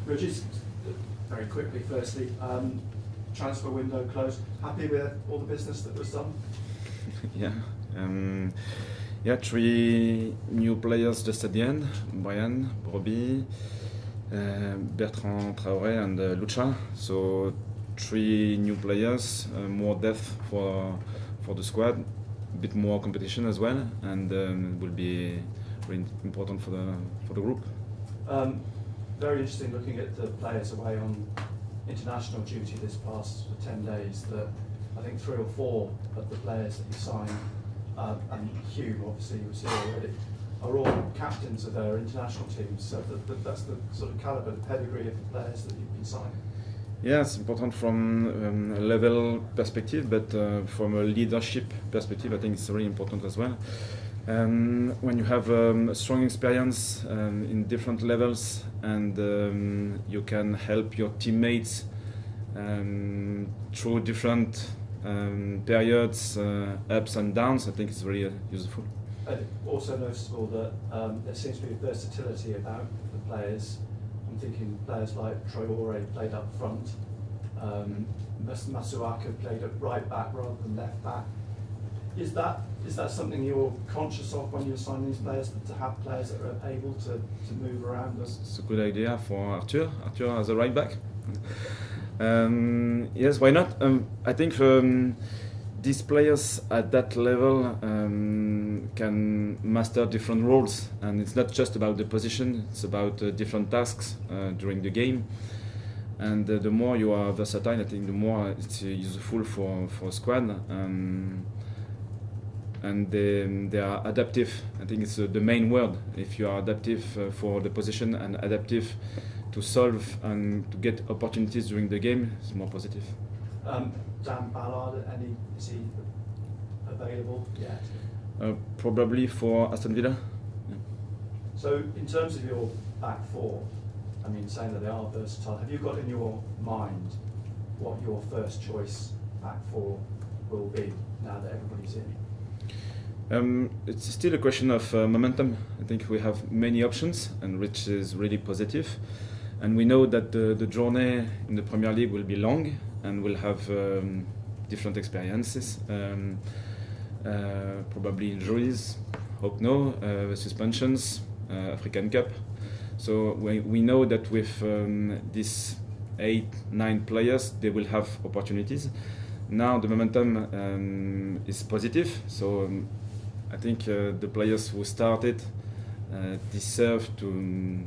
Régis, very quickly, firstly, transfer window closed. Happy with all the business that was done? Yeah. Yeah, 3 new players just at the end: Brian, Robbie, Bertrand Traoré, and Lucha. So 3 new players, more depth for the squad, a bit more competition as well, and will be really important for the group. Very interesting looking at the players away on international duty this past 10 days, that I think 3 or 4 of the players that you signed, and Hugh obviously was here already, are all captains of their international teams, so that's the sort of calibre, the pedigree of the players that you've been signing. Yeah, it's important from a level perspective, but from a leadership perspective, I think it's really important as well. When you have a strong experience in different levels, and you can help your teammates through different periods, ups and downs, I think it's very useful. Also noticeable that there seems to be versatility about the players. I'm thinking players like Traoré played up front, Masuaka played at right back rather than left back. Is that something you're conscious of when you're signing these players, to have players that are able to move around? It's a good idea for Arthur as a right back. Yes, why not? I think these players at that level can master different roles, and it's not just about the position, it's about different tasks during the game. And the more you are versatile, I think the more it's useful for a squad. And they are adaptive. I think it's the main word. If you are adaptive for the position and adaptive to solve and to get opportunities during the game, it's more positive. Dan Ballard, is he available yet? Probably for Aston Villa. Yeah. So in terms of your back 4, I mean, saying that they are versatile, have you got in your mind what your first choice back 4 will be now that everybody's in? It's still a question of momentum. I think we have many options, and which is really positive. And we know that the journey in the Premier League will be long, and we'll have different experiences, probably injuries, hope no, suspensions, African Cup. So we know that with these 8-9 players, they will have opportunities. Now the momentum is positive, so I think the players who started deserve to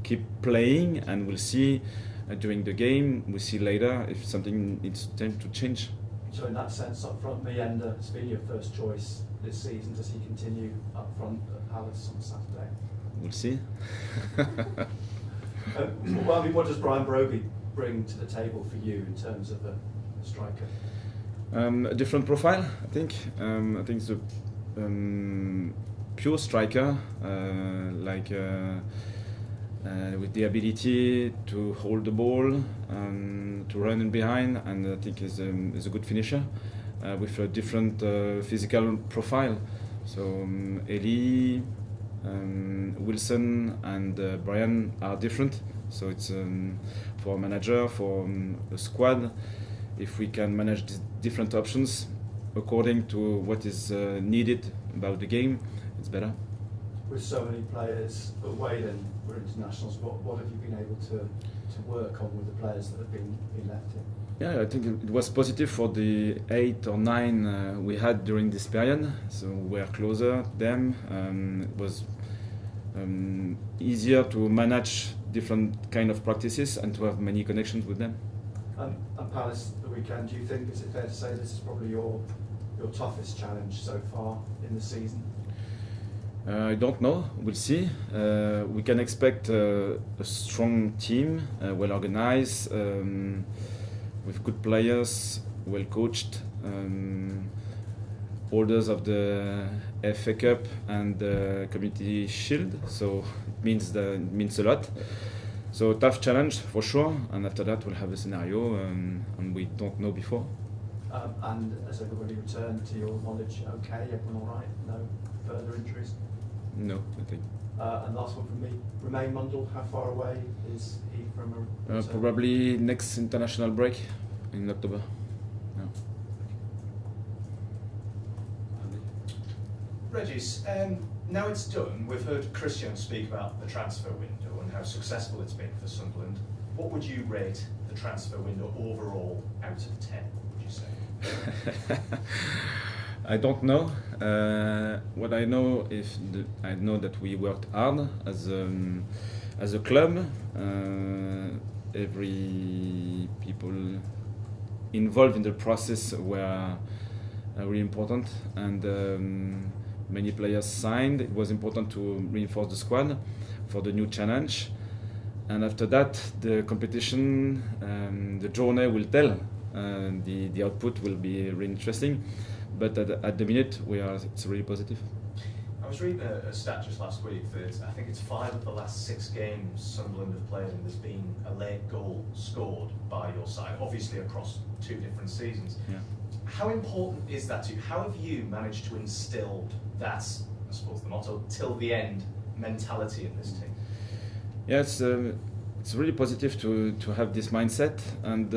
keep playing, and we'll see during the game. We'll see later if something needs to change. So in that sense, up front, Mayenda has been your first choice this season. Does he continue up front at Palace on Saturday? We'll see. Well, I mean, what does Brian Broby bring to the table for you in terms of a striker? A different profile, I think. I think it's a pure striker, with the ability to hold the ball, to run in behind, and I think is a good finisher with a different physical profile. So Eli, Wilson, and Brian are different. So it's for a manager, for a squad, if we can manage these different options according to what is needed about the game, it's better. With so many players away then for internationals, what have you been able to work on with the players that have been left here? Yeah, I think it was positive for the 8 or 9 we had during this period. So we were closer to them. It was easier to manage different kind of practices and to have many connections with them. And Palace the weekend, do you think, is it fair to say this is probably your toughest challenge so far in the season? I don't know. We'll see. We can expect a strong team, well organized, with good players, well coached, holders of the FA Cup and the Community Shield. So it means a lot. So tough challenge for sure. And after that, we'll have a scenario, and we don't know before. And has everybody returned to your knowledge? Okay, everyone all right? No further injuries? No, nothing. And last one from me. Romain Mundell, how far away is he from a return? Probably next international break in October. Yeah. Régis, now it's done, we've heard Christian speak about the transfer window and how successful it's been for Sunderland. What would you rate the transfer window overall out of 10, would you say? I don't know. What I know is I know that we worked hard as a club. Every people involved in the process were really important, and many players signed. It was important to reinforce the squad for the new challenge. And after that, the competition, the journey will tell. The output will be really interesting. But at the minute, it's really positive. I was reading a stat just last week that I think it's 5 of the last 6 games Sunderland have played and there's been a late goal scored by your side, obviously across 2 different seasons. Yeah. How important is that to you? How have you managed to instill that, I suppose the motto, till the end mentality in this team? Yeah, it's really positive to have this mindset, and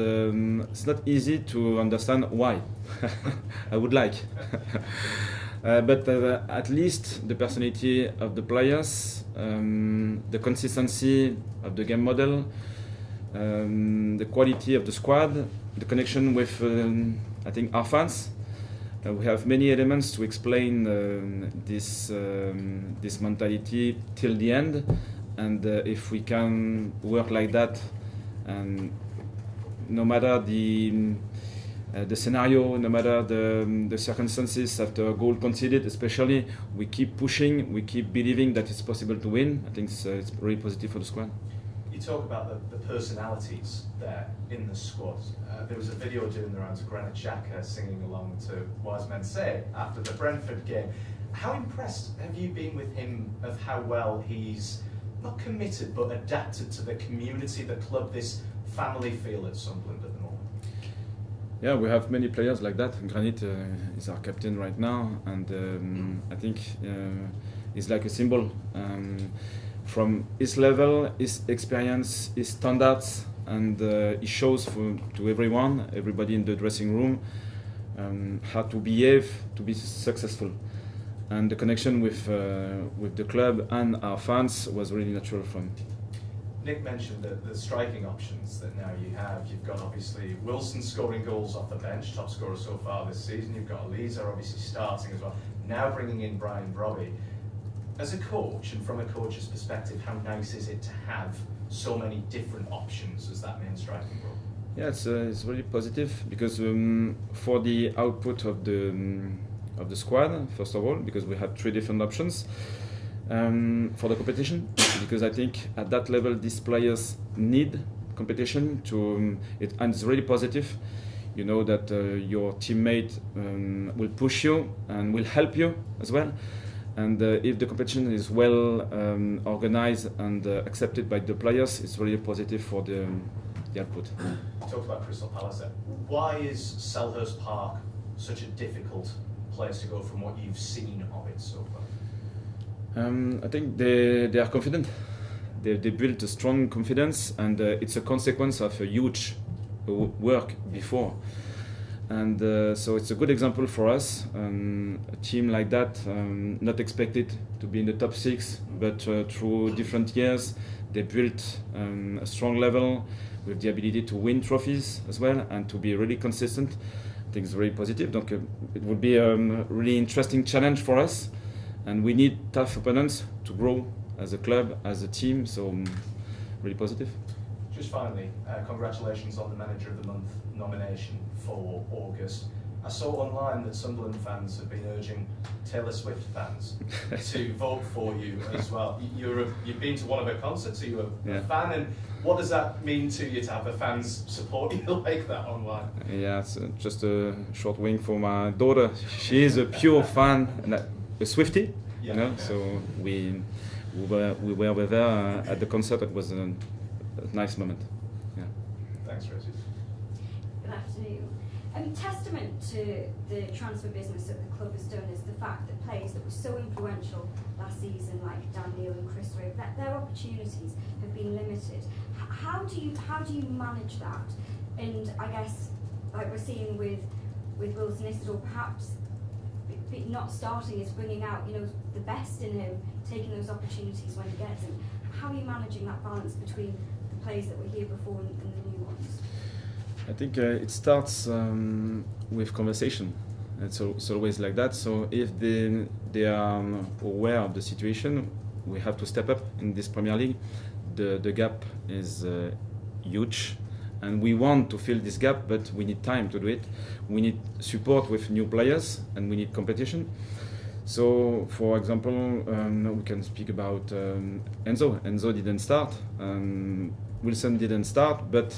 it's not easy to understand why. I would like. But at least the personality of the players, the consistency of the game model, the quality of the squad, the connection with, I think, our fans. We have many elements to explain this mentality till the end, and if we can work like that, and no matter the scenario, no matter the circumstances after a goal conceded, especially, we keep pushing, we keep believing that it's possible to win. I think it's really positive for the squad. You talk about the personalities there in the squad. There was a video doing the rounds of Granit Xhaka singing along to Wise Men Say after the Brentford game. How impressed have you been with him of how well he's not committed but adapted to the community, the club, this family feel at Sunderland at the moment? Yeah, we have many players like that. Granit is our captain right now, and I think he's like a symbol. From his level, his experience, his standards, and he shows to everybody in the dressing room, how to behave to be successful. And the connection with the club and our fans was really natural from. Nick mentioned the striking options that now you have. You've got obviously Wilson scoring goals off the bench, top scorer so far this season. You've got Eliza obviously starting as well. Now bringing in Brian Brobby. As a coach and from a coach's perspective, how nice is it to have so many different options as that main striking role? Yeah, it's really positive because for the output of the squad, first of all, because we have 3 different options. For the competition, because I think at that level these players need competition and it's really positive. You know that your teammate will push you and will help you as well. And if the competition is well organized and accepted by the players, it's really positive for the output. You talked about Crystal Palace there. Why is Selhurst Park such a difficult place to go from what you've seen of it so far? I think they are confident. They built a strong confidence, and it's a consequence of a huge work before. And so it's a good example for us. A team like that, not expected to be in the top 6, but through different years, they built a strong level with the ability to win trophies as well and to be really consistent. I think it's very positive. Donc, it would be a really interesting challenge for us. And we need tough opponents to grow as a club, as a team, so really positive. Just finally, congratulations on the Manager of the Month nomination for August. I saw online that Sunderland fans have been urging Taylor Swift fans to vote for you as well. You've been to one of her concerts, so you're a fan, and what does that mean to you to have the fans support you like that online? Yeah, it's just a short wing for my daughter. She is a pure fan. A Swiftie, you know. Yeah. So we were with her at the concert. It was a nice moment. Yeah. Thanks, Régis. Good afternoon. Testament to the transfer business that the club has done is the fact that players that were so influential last season, like Dan Neil and Chris Wade, that their opportunities have been limited. How do you manage that? And I guess, like we're seeing with Wilson Isidore, perhaps not starting is bringing out the best in him, taking those opportunities when he gets them. How are you managing that balance between the players that were here before and the new ones? I think it starts with conversation. It's always like that. So if they are aware of the situation, we have to step up in this Premier League. The gap is huge, and we want to fill this gap, but we need time to do it. We need support with new players, and we need competition. So, for example, we can speak about Enzo. Enzo didn't start. Wilson didn't start, but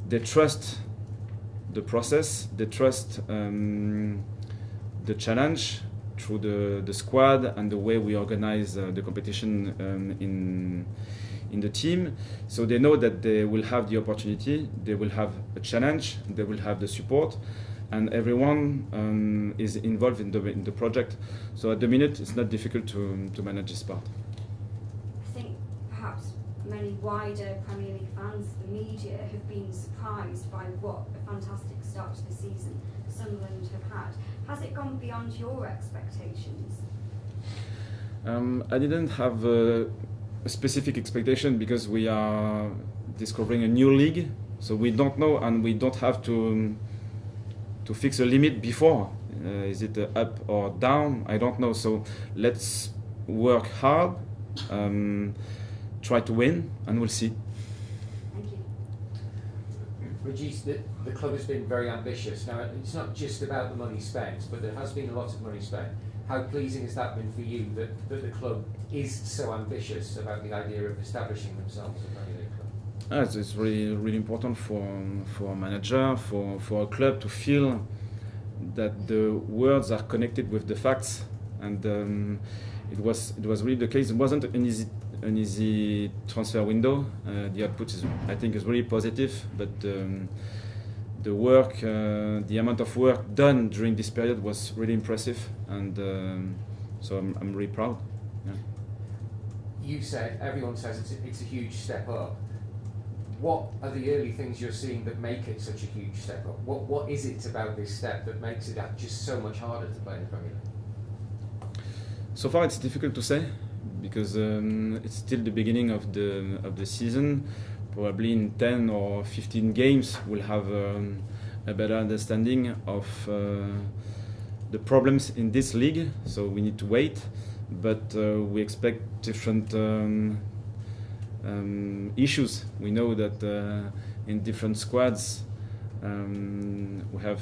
they trust the process, they trust the challenge through the squad and the way we organize the competition in the team. So they know that they will have the opportunity, they will have a challenge, they will have the support, and everyone is involved in the project. So at the minute, it's not difficult to manage this part. I think perhaps many wider Premier League fans, the media, have been surprised by what a fantastic start to the season Sunderland have had. Has it gone beyond your expectations? I didn't have a specific expectation because we are discovering a new league, so we don't know and we don't have to fix a limit before. Is it up or down? I don't know. So let's work hard. Try to win, and we'll see. Thank you. Régis, the club has been very ambitious. Now, it's not just about the money spent, but there has been a lot of money spent. How pleasing has that been for you that the club is so ambitious about the idea of establishing themselves as a Premier League club? It's really important for a manager, for a club to feel that the words are connected with the facts, and it was really the case. It wasn't an easy transfer window. The output I think is really positive, but the work, the amount of work done during this period was really impressive, and so I'm really proud. Yeah. You said, everyone says it's a huge step up. What are the early things you're seeing that make it such a huge step up? What is it about this step that makes it just so much harder to play in the Premier League? So far, it's difficult to say because it's still the beginning of the season. Probably in 10 or 15 games, we'll have a better understanding of the problems in this league. So we need to wait, but we expect different issues. We know that in different squads we have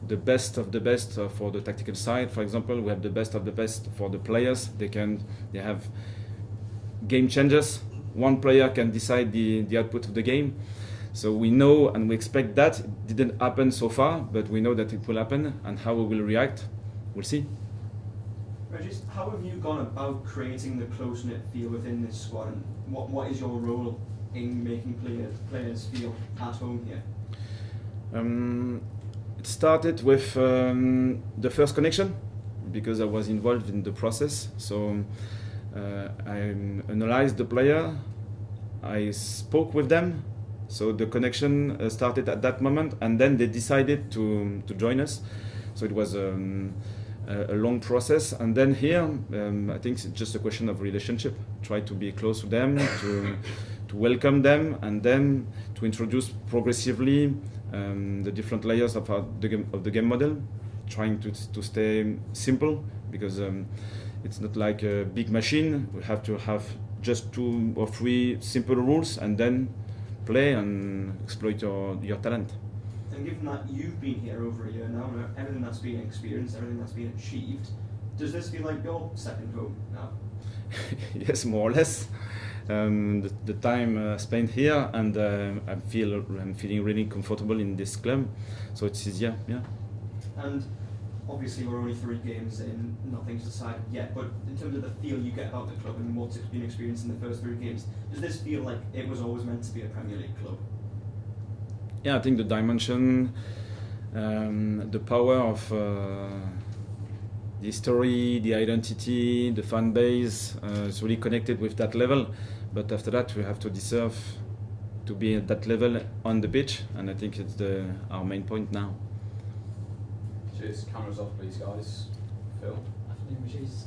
the best of the best for the tactical side. For example, we have the best of the best for the players. They have game changers. One player can decide the output of the game. So we know and we expect that. It didn't happen so far, but we know that it will happen, and how we will react, we'll see. Régis, how have you gone about creating the close-knit feel within this squad, and what is your role in making players feel at home here? It started with the first connection, because I was involved in the process. So I analyzed the player, I spoke with them, so the connection started at that moment, and then they decided to join us. So it was a long process, and then here I think it's just a question of relationship. Try to be close to them, to welcome them, and then to introduce progressively the different layers of the game model, trying to stay simple, because it's not like a big machine. We have to have just 2 or 3 simple rules, and then play and exploit your talent. And given that you've been here over a year now, everything that's been experienced, everything that's been achieved, does this feel like your second home now? Yes, more or less. The time spent here, and I'm feeling really comfortable in this club, so it's easier. Yeah. And obviously we're only 3 games in, nothing's decided yet, but in terms of the feel you get about the club and what's been experienced in the first 3 games, does this feel like it was always meant to be a Premier League club? Yeah, I think the dimension, the power of the story, the identity, the fan base is really connected with that level. But after that, we have to deserve to be at that level on the pitch, and I think it's our main point now. Cheers. Cameras off, please, guys. Phil. Afternoon, Régis.